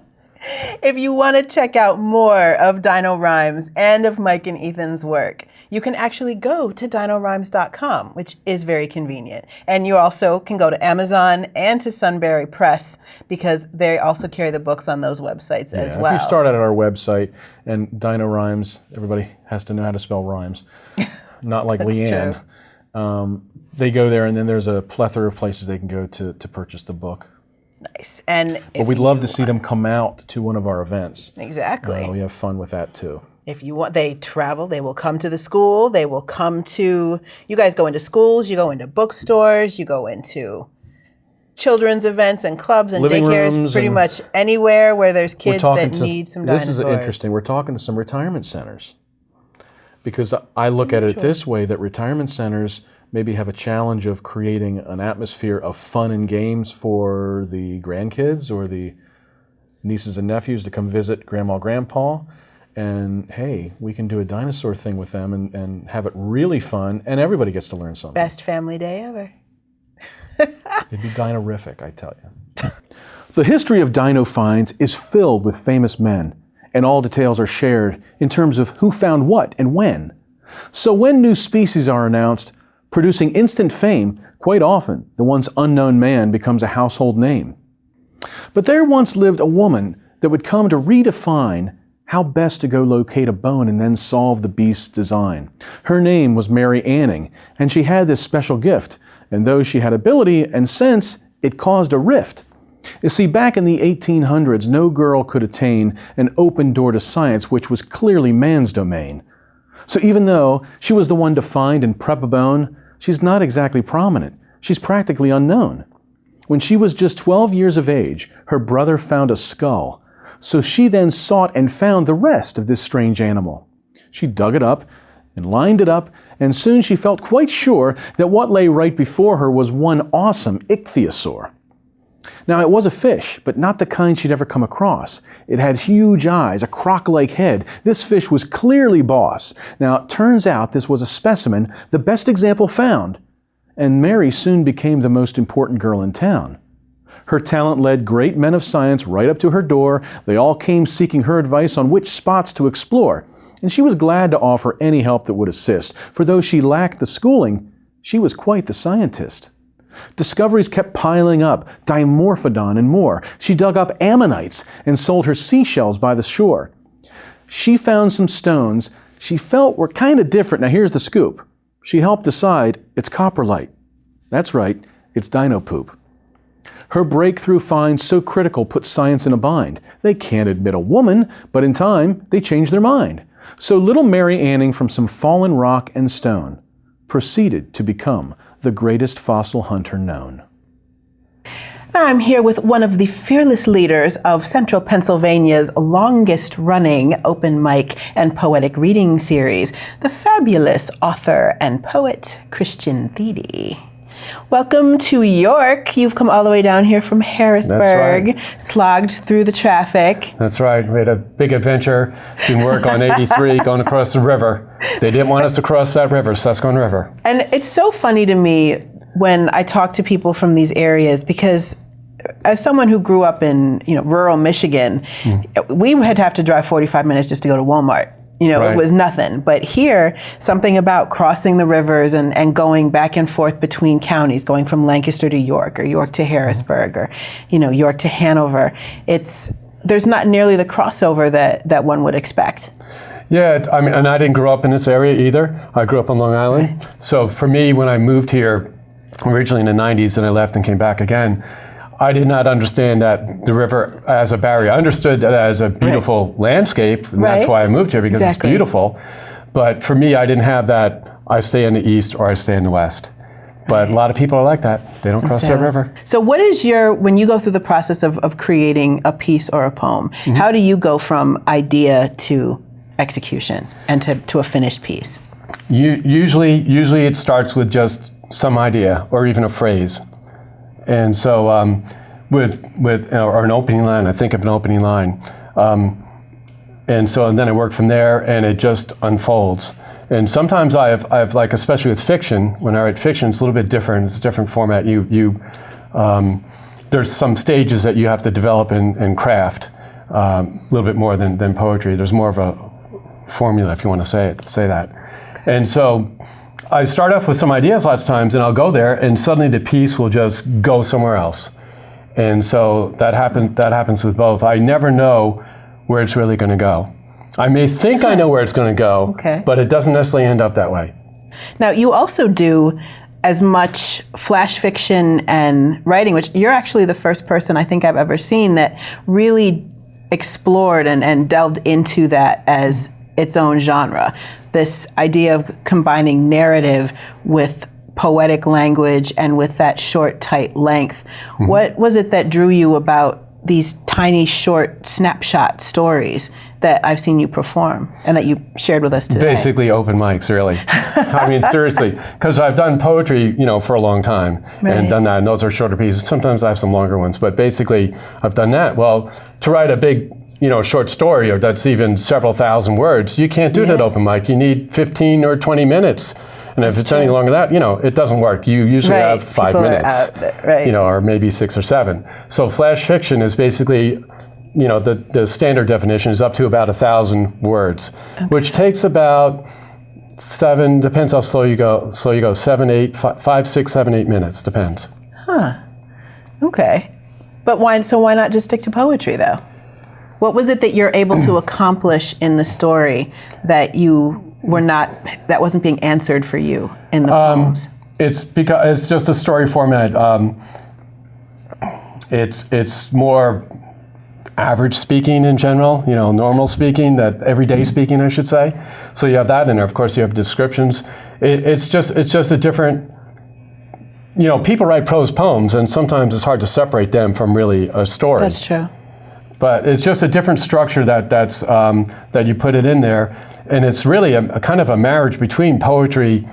if you want to check out more of Dino Rhymes and of Mike and Ethan's work, you can actually go to dinorhymes.com, which is very convenient. And you also can go to Amazon and to Sunbury Press, because they also carry the books on those websites as well. If you start out at our website, and Dino Rhymes, everybody has to know how to spell rhymes, not like Leanne. They go there, and then there's a plethora of places they can go to purchase the book. Nice. But we'd love to see them come out to one of our events. Exactly. We have fun with that too. If you want, they travel, they will come to the school, they will come to, you guys go into schools, you go into bookstores, you go into children's events and clubs and living daycares, rooms, pretty much anywhere where there's kids that need some dinosaurs. This is interesting. We're talking to some retirement centers, because I look at it this way, that retirement centers maybe have a challenge of creating an atmosphere of fun and games for the grandkids or the nieces and nephews to come visit grandma, grandpa. And hey, we can do a dinosaur thing with them and have it really fun, and everybody gets to learn something. Best family day ever. It'd be dino-rific, I tell you. The history of dino finds is filled with famous men, and all details are shared in terms of who found what and when. So when new species are announced, producing instant fame, quite often the once unknown man becomes a household name. But there once lived a woman that would come to redefine how best to go locate a bone and then solve the beast's design. Her name was Mary Anning, and she had this special gift, and though she had ability and sense, it caused a rift. You see, back in the 1800s, no girl could attain an open door to science, which was clearly man's domain. So even though she was the one to find and prep a bone, she's not exactly prominent. She's practically unknown. When she was just 12 years of age, her brother found a skull. So she then sought and found the rest of this strange animal. She dug it up and lined it up, and soon she felt quite sure that what lay right before her was one awesome ichthyosaur. Now, it was a fish, but not the kind she'd ever come across. It had huge eyes, a croc-like head. This fish was clearly boss. Now, it turns out this was a specimen, the best example found, and Mary soon became the most important girl in town. Her talent led great men of science right up to her door. They all came seeking her advice on which spots to explore, and she was glad to offer any help that would assist, for though she lacked the schooling, she was quite the scientist. Discoveries kept piling up, Dimorphodon and more. She dug up ammonites and sold her seashells by the shore. She found some stones she felt were kind of different. Now here's the scoop. She helped decide it's coprolite. That's right, It's dino poop. Her breakthrough finds so critical put science in a bind. They can't admit a woman, but in time, they change their mind. So little Mary Anning from some fallen rock and stone proceeded to become the greatest fossil hunter known. I'm here with one of the fearless leaders of Central Pennsylvania's longest-running open mic and poetic reading series, the fabulous author and poet Christian Thiede. Welcome to York. You've come all the way down here from Harrisburg, slogged through the traffic. That's right. We had a big adventure, doing work on 83, going across the river. They didn't want us to cross that river, Susquehanna River. And it's so funny to me when I talk to people from these areas, because as someone who grew up in rural Michigan, we would have to drive 45 minutes just to go to Walmart. It was nothing. But here, something about crossing the rivers and going back and forth between counties, going from Lancaster to York, or York to Harrisburg, or York to Hanover, there's not nearly the crossover that one would expect. Yeah, I mean, and I didn't grow up in this area either. I grew up on Long Island. Right. So for me, when I moved here originally in the 90s and I left and came back again, I did not understand that the river as a barrier. I understood it as a beautiful landscape, and that's why I moved here, because it's beautiful. But for me, I didn't have that, I stay in the east or I stay in the west. But a lot of people are like that. They don't cross that river. So what is when you go through the process of creating a piece or a poem, how do you go from idea to execution and to a finished piece? Usually it starts with just some idea or even a phrase. And so or an opening line, I think of an opening line. And then I work from there, and it just unfolds. And sometimes I have like, especially with fiction, when I write fiction, it's a little bit different. It's a different format. There's some stages that you have to develop and craft a little bit more than poetry. There's more of a formula, if you want to say that. And so I start off with some ideas lots of times, and I'll go there, and suddenly the piece will just go somewhere else. And so that happens with both. I never know where it's really going to go. I may think I know where it's going to go, but it doesn't necessarily end up that way. Now, you also do as much flash fiction and writing, which you're actually the first person I think I've ever seen that really explored and delved into that as its own genre. This idea of combining narrative with poetic language and with that short, tight length. What was it that drew you about these tiny, short snapshot stories that I've seen you perform and that you shared with us today? Basically open mics, really. I mean, seriously, because I've done poetry, for a long time and done that, and those are shorter pieces. Sometimes I have some longer ones, but basically I've done that. Well, to write a big short story, or that's even several thousand words, you can't do that open mic. You need 15 or 20 minutes. And if it's any longer than that, it doesn't work. You usually have 5 minutes, or maybe 6 or 7. So flash fiction is basically, the standard definition is up to about 1,000 words, which takes about 7, depends how slow you go, 7, 8, 5, 6, 7, 8 minutes, depends. Huh, okay. But why not just stick to poetry, though? What was it that you're able to accomplish in the story that that wasn't being answered for you in the poems? It's because it's just a story format. It's more average speaking in general, normal speaking, that everyday speaking, I should say. So you have that in there. Of course, you have descriptions. It's just a different. People write prose poems, and sometimes it's hard to separate them from really a story. That's true. But it's just a different structure that you put it in there, and it's really a kind of a marriage between poetry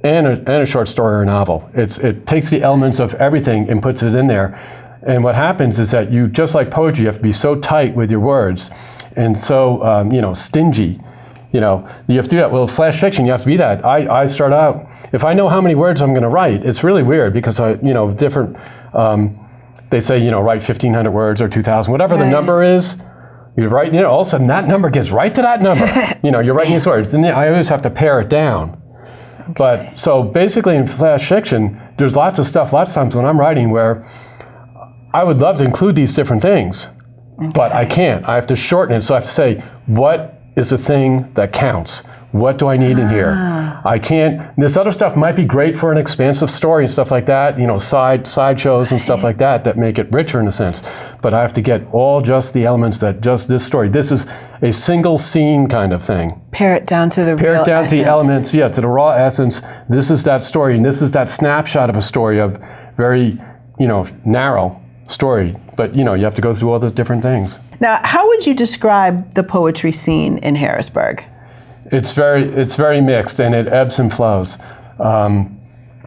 and a short story or a novel. It takes the elements of everything and puts it in there. And what happens is that you, just like poetry, you have to be so tight with your words and so stingy. You have to do that. Well, flash fiction, you have to be that. I start out, if I know how many words I'm going to write, it's really weird because different. They say, write 1,500 words or 2,000, whatever the number is. You write, all of a sudden that number gets right to that number. You're writing these words, and I always have to pare it down. But so basically in flash fiction, there's lots of stuff, lots of times when I'm writing where I would love to include these different things, but I can't. I have to shorten it. So I have to say, what is the thing that counts? What do I need in here? I can't, this other stuff might be great for an expansive story and stuff like that, you know, side shows and stuff like that make it richer in a sense. But I have to get all just the elements that just this story. This is a single scene kind of thing. Pare it down to the Pare real it down essence. to the elements, to the raw essence. This is that story, and this is that snapshot of a story of very, narrow story. But, you have to go through all the different things. Now, how would you describe the poetry scene in Harrisburg? It's very mixed, and it ebbs and flows.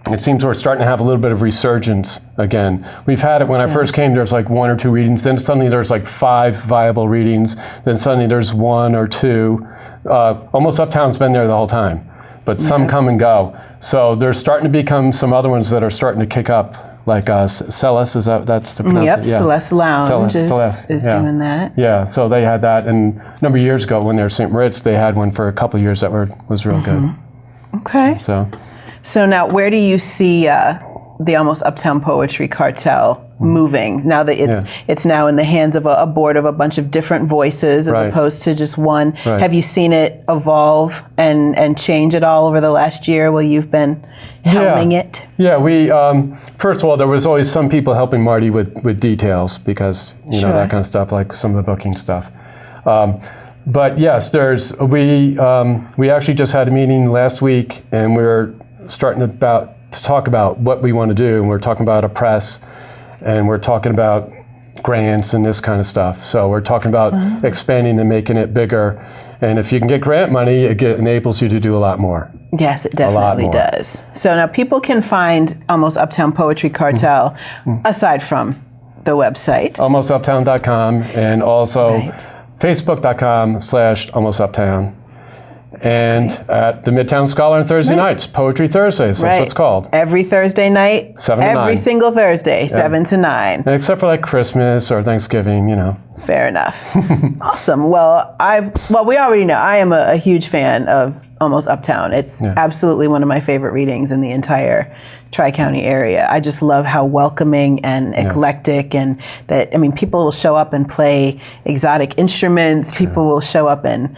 It seems we're starting to have a little bit of resurgence again. We've had it when I first came, there's like 1 or 2 readings, then suddenly there's like 5 viable readings, then suddenly there's 1 or 2. Almost Uptown's been there the whole time, but some come and go. So there's starting to become some other ones that are starting to kick up, like Celis, that's the pronunciation? Yep, Yeah. Celeste Lounge Celeste, is yeah. doing that. Yeah, so they had that, and a number of years ago when they were St. Moritz, they had one for a couple of years that was real good. Okay. So now, where do you see the Almost Uptown Poetry Cartel moving now that it's now in the hands of a board of a bunch of different voices as opposed to just one? Right. Have you seen it evolve and change at all over the last year while you've been helming it? Yeah, we first of all, there was always some people helping Marty with details because that kind of stuff, like some of the booking stuff. But yes, we actually just had a meeting last week, and we're starting to talk about what we want to do, and we're talking about a press, and we're talking about grants and this kind of stuff. So we're talking about expanding and making it bigger, and if you can get grant money, it enables you to do a lot more. Yes, it definitely does. So now people can find Almost Uptown Poetry Cartel aside from the website. AlmostUptown.com, and also Facebook.com/AlmostUptown. And at the Midtown Scholar on Thursday nights, Poetry Thursdays, that's what it's called. Every Thursday night, 7 to 9. Every single Thursday, 7 to 9. And except for like Christmas or Thanksgiving, Fair enough. Awesome. Well, we already know I am a huge fan of Almost Uptown. It's absolutely one of my favorite readings in the entire Tri-County area. I just love how welcoming and eclectic, and that, people will show up and play exotic instruments. Sure. People will show up and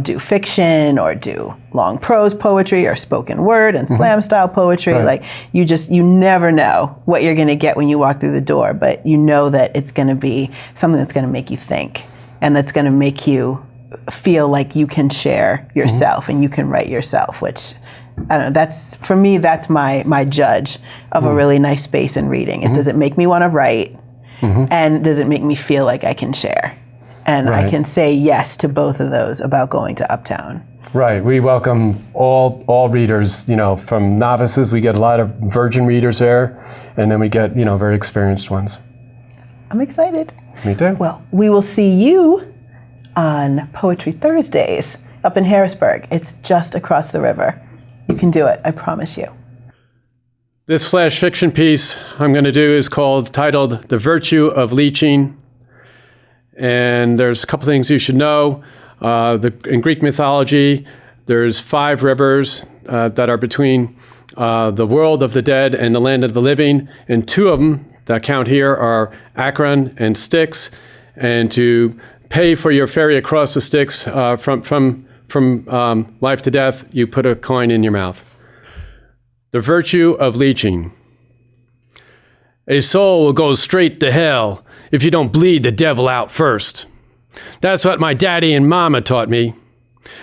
do fiction or do long prose poetry or spoken word and slam style poetry. Right. Like you never know what you're going to get when you walk through the door, but you know that it's going to be something that's going to make you think and that's going to make you feel like you can share yourself and you can write yourself, which I don't know, for me, that's my judge of a really nice space in reading is does it make me want to write and does it make me feel like I can share? And I can say yes to both of those about going to Uptown. Right. We welcome all readers, from novices. We get a lot of virgin readers there, and then we get, very experienced ones. I'm excited. Me too. Well, we will see you on Poetry Thursdays up in Harrisburg. It's just across the river. You can do it. I promise you. This flash fiction piece I'm going to do is titled The Virtue of Leeching. And there's a couple things you should know. In Greek mythology, there's 5 rivers that are between the world of the dead and the land of the living, and 2 of them that count here are Akron and Styx. And to pay for your ferry across the Styx from life to death, you put a coin in your mouth. The Virtue of Leeching. A soul will go straight to hell if you don't bleed the devil out first. That's what my daddy and mama taught me.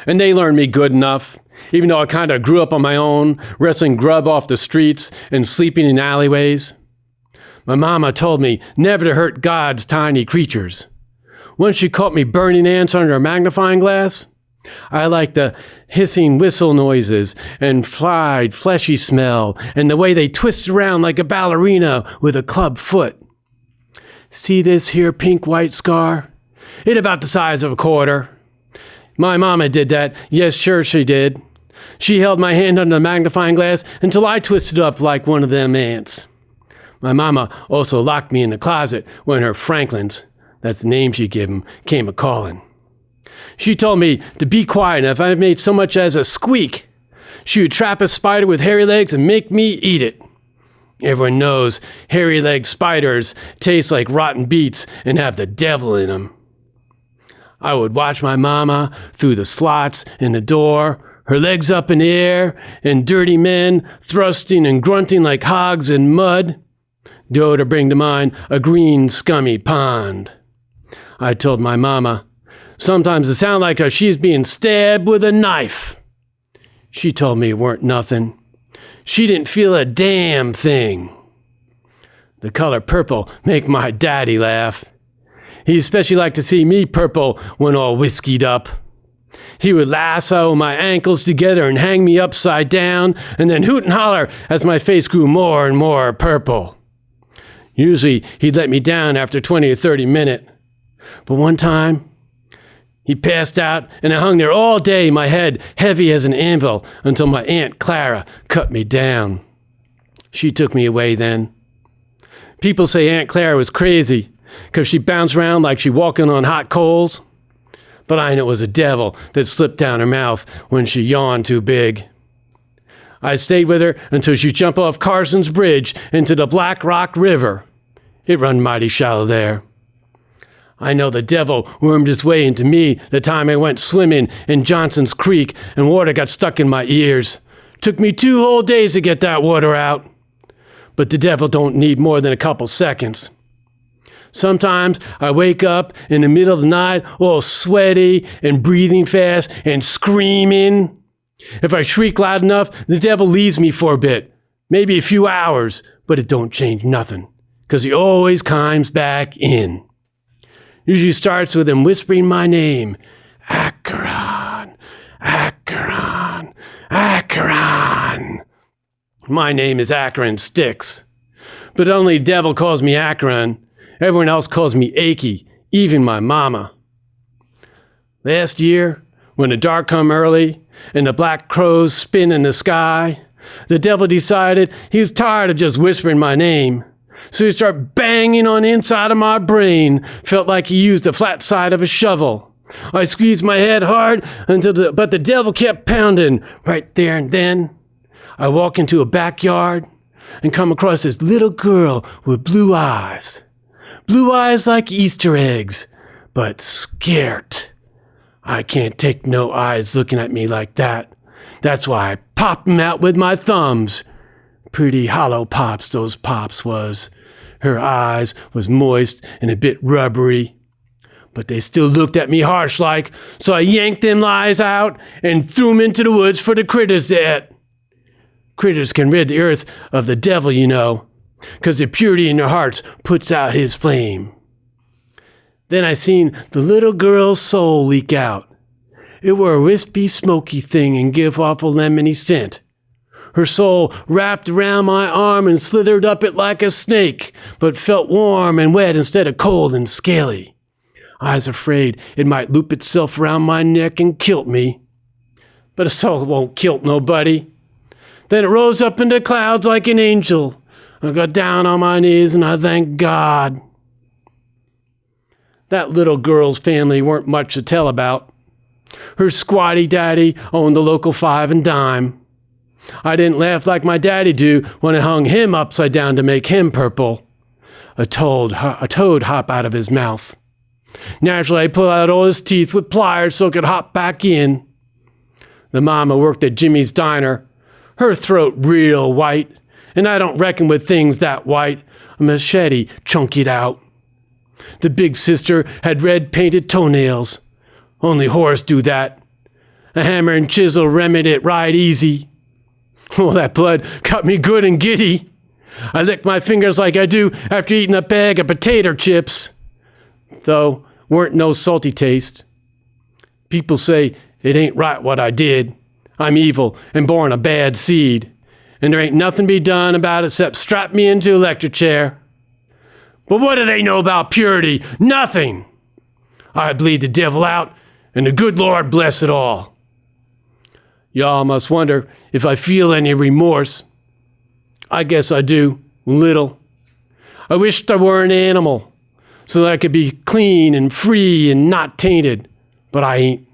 And they learned me good enough, even though I kind of grew up on my own, wrestling grub off the streets and sleeping in alleyways. My mama told me never to hurt God's tiny creatures. Once she caught me burning ants under a magnifying glass. I like the hissing whistle noises and fried fleshy smell and the way they twist around like a ballerina with a club foot. See this here pink-white scar? It about the size of a quarter. My mama did that. Yes, sure she did. She held my hand under the magnifying glass until I twisted up like one of them ants. My mama also locked me in the closet when her Franklins, that's the name she gave 'em, came a-calling. She told me to be quiet, and if I made so much as a squeak, she would trap a spider with hairy legs and make me eat it. Everyone knows hairy-legged spiders taste like rotten beets and have the devil in them. I would watch my mama through the slots in the door, her legs up in the air, and dirty men thrusting and grunting like hogs in mud. Go to bring to mind a green, scummy pond. I told my mama, sometimes it sounded like she's being stabbed with a knife. She told me it weren't nothing. She didn't feel a damn thing. The color purple make my daddy laugh. He especially liked to see me purple when all whiskeyed up. He would lasso my ankles together and hang me upside down, and then hoot and holler as my face grew more and more purple. Usually he'd let me down after 20 or 30 minutes. But one time, he passed out, and I hung there all day, my head heavy as an anvil, until my Aunt Clara cut me down. She took me away then. People say Aunt Clara was crazy, 'cause she bounced around like she walking on hot coals. But I know it was a devil that slipped down her mouth when she yawned too big. I stayed with her until she jumped off Carson's Bridge into the Black Rock River. It run mighty shallow there. I know the devil wormed his way into me the time I went swimming in Johnson's Creek and water got stuck in my ears. Took me 2 whole days to get that water out. But the devil don't need more than a couple seconds. Sometimes I wake up in the middle of the night all sweaty and breathing fast and screaming. If I shriek loud enough, the devil leaves me for a bit, maybe a few hours, but it don't change nothing, 'cause he always climbs back in. Usually starts with him whispering my name, Acheron, Acheron, Acheron. My name is Acheron Styx, but only the devil calls me Acheron. Everyone else calls me Achy, even my mama. Last year, when the dark come early and the black crows spin in the sky, the devil decided he was tired of just whispering my name. So he started banging on the inside of my brain. Felt like he used the flat side of a shovel. I squeezed my head hard but the devil kept pounding. Right there and then, I walk into a backyard and come across this little girl with blue eyes. Blue eyes like Easter eggs, but scared. I can't take no eyes looking at me like that. That's why I popped 'em out with my thumbs. Pretty hollow pops those pops was. Her eyes was moist and a bit rubbery, but they still looked at me harsh like, so I yanked them eyes out and threw 'em into the woods for the critters to eat. Critters can rid the earth of the devil, you know, 'cause the purity in their hearts puts out his flame. Then I seen the little girl's soul leak out. It were a wispy, smoky thing and give off a lemony scent. Her soul wrapped around my arm and slithered up it like a snake, but felt warm and wet instead of cold and scaly. I was afraid it might loop itself around my neck and kilt me. But a soul won't kilt nobody. Then it rose up into clouds like an angel. I got down on my knees and I thanked God. That little girl's family weren't much to tell about. Her squatty daddy owned the local 5 and dime. I didn't laugh like my daddy do when I hung him upside down to make him purple. A toad hop out of his mouth. Naturally, I pulled out all his teeth with pliers so it could hop back in. The mama worked at Jimmy's Diner. Her throat real white, and I don't reckon with things that white. A machete chunk it out. The big sister had red painted toenails. Only whores do that. A hammer and chisel remedied it right easy. Oh, that blood cut me good and giddy. I licked my fingers like I do after eating a bag of potato chips. Though, weren't no salty taste. People say it ain't right what I did. I'm evil and born a bad seed. And there ain't nothing be done about it except strap me into an electric chair. But what do they know about purity? Nothing. I bleed the devil out, and the good Lord bless it all. Y'all must wonder if I feel any remorse. I guess I do, little. I wished I were an animal, so that I could be clean and free and not tainted, but I ain't.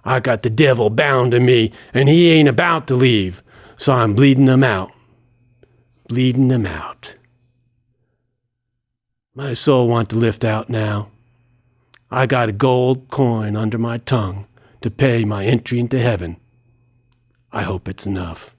I got the devil bound to me, and he ain't about to leave, so I'm bleeding him out. Bleeding him out. My soul wants to lift out now. I got a gold coin under my tongue to pay my entry into heaven. I hope it's enough.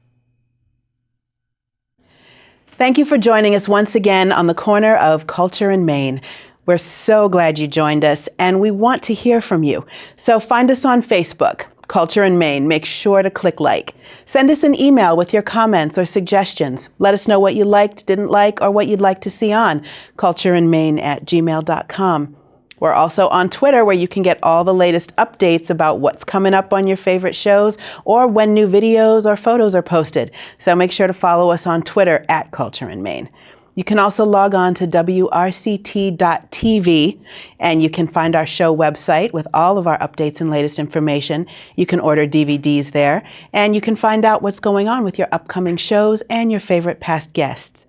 Thank you for joining us once again on the corner of Culture in Maine. We're so glad you joined us, and we want to hear from you. So find us on Facebook, Culture in Maine. Make sure to click like. Send us an email with your comments or suggestions. Let us know what you liked, didn't like, or what you'd like to see on cultureinmaine@gmail.com. We're also on Twitter, where you can get all the latest updates about what's coming up on your favorite shows or when new videos or photos are posted. So make sure to follow us on Twitter @CultureInMaine. You can also log on to WRCT.tv, and you can find our show website with all of our updates and latest information. You can order DVDs there, and you can find out what's going on with your upcoming shows and your favorite past guests.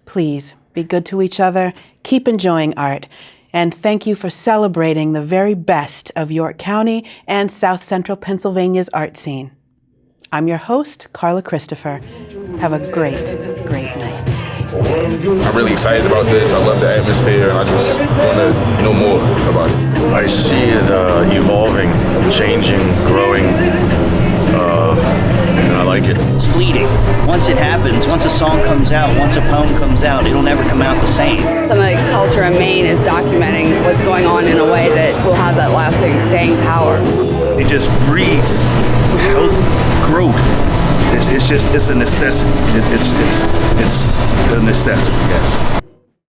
Please be good to each other, keep enjoying art, and thank you for celebrating the very best of York County and South Central Pennsylvania's art scene. I'm your host, Carla Christopher. Have a great, great night. I'm really excited about this. I love the atmosphere, and I just want to know more about it. I see it evolving, changing, growing, and I like it. It's fleeting. Once it happens, once a song comes out, once a poem comes out, it'll never come out the same. Something like Culture in Maine is documenting what's going on in a way that will have that lasting staying power. It just breeds health, growth. It's a necessity. It's a necessity, yes.